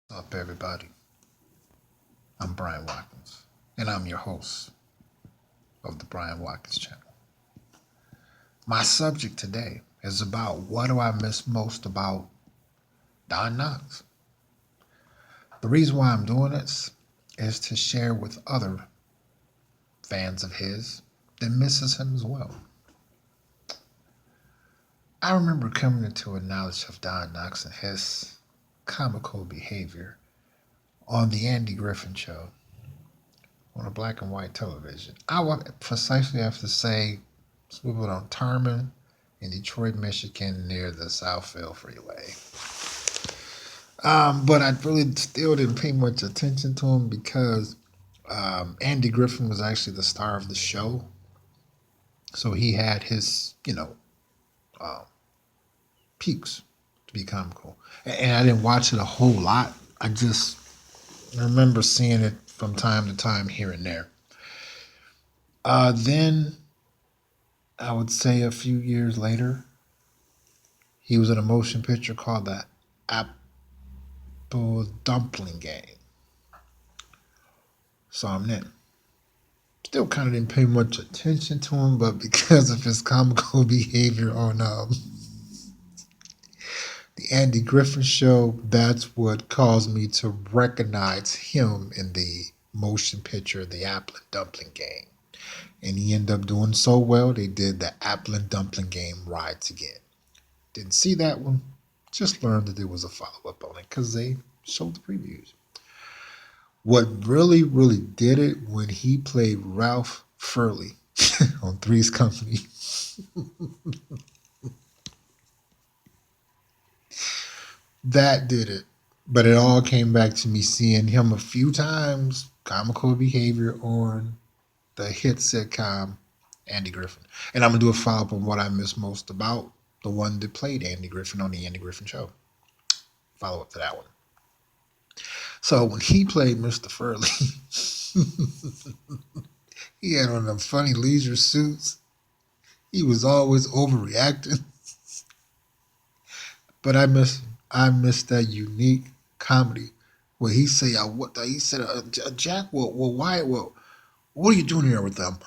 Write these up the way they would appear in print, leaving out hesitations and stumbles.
What's up, everybody? I'm Brian Watkins, and I'm your host of the Brian Watkins channel. My subject today is about what do I miss most about Don Knotts. The reason why I'm doing this is to share with other fans of his that misses him as well. I remember coming into a knowledge of Don Knotts and his comical behavior on the Andy Griffin Show on a black and white television. I would precisely have to say swiveled on Tarman in Detroit, Michigan, near the Southfield Freeway. But I really still didn't pay much attention to him because Andy Griffin was actually the star of the show. So he had his, uh, peaks to be comical. And I didn't watch it a whole lot. I just remember seeing it from time to time here and there. Then I would say a few years later, he was in a motion picture called the Apple Dumpling Game. Saw him then. Still kind of didn't pay much attention to him, but because of his comical behavior on the Andy Griffin Show, that's what caused me to recognize him in the motion picture, The Apple Dumpling Game. And he ended up doing so well, they did the Apple Dumpling Game Rides Again. Didn't see that one, just learned that there was a follow-up on it because they showed the previews. What really, really did it when he played Ralph Furley on Three's Company. That did it. But it all came back to me seeing him a few times, comical behavior on the hit sitcom Andy Griffin. And I'm going to do a follow-up on what I miss most about the one that played Andy Griffin on the Andy Griffin Show. Follow up to that one. So when he played Mr. Furley, he had on them funny leisure suits. He was always overreacting. But I miss that unique comedy where he say, he said, Jack, what are you doing here with them?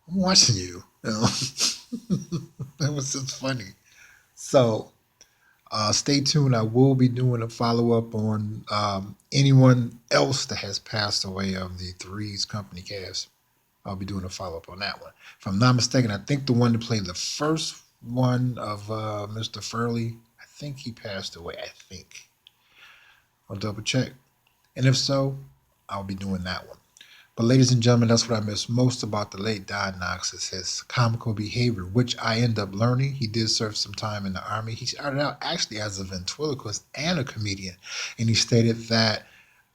I'm watching you. You know? That was just funny. So stay tuned. I will be doing a follow up on anyone else that has passed away of the Three's Company cast. I'll be doing a follow up on that one. If I'm not mistaken, I think the one that played the first one of Mr. Furley, I think he passed away. I think. I'll double check. And if so, I'll be doing that one. But ladies and gentlemen, that's what I miss most about the late Don Knotts is his comical behavior, which I end up learning. He did serve some time in the Army. He started out actually as a ventriloquist and a comedian. And he stated that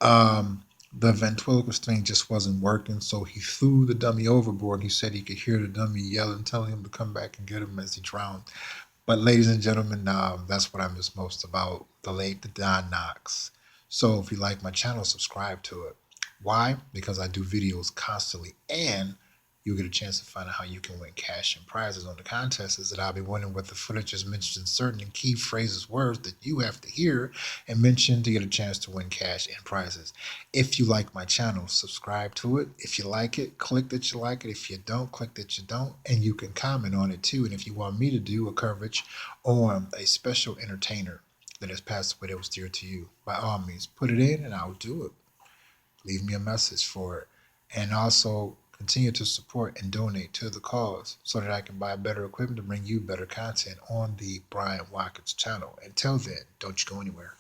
the ventriloquist thing just wasn't working, so he threw the dummy overboard. He said he could hear the dummy yelling, telling him to come back and get him as he drowned. But ladies and gentlemen, that's what I miss most about the late Don Knotts. So if you like my channel, subscribe to it. Why? Because I do videos constantly, and you'll get a chance to find out how you can win cash and prizes on the contests that I'll be winning with the footage is mentioned certain key phrases, words that you have to hear and mention to get a chance to win cash and prizes. If you like my channel, subscribe to it. If you like it, click that you like it. If you don't, click that you don't. And you can comment on it too. And if you want me to do a coverage on a special entertainer that has passed away that was dear to you, by all means, put it in and I'll do it. Leave me a message for it. And also continue to support and donate to the cause so that I can buy better equipment to bring you better content on the Brian Watkins channel. Until then, don't you go anywhere.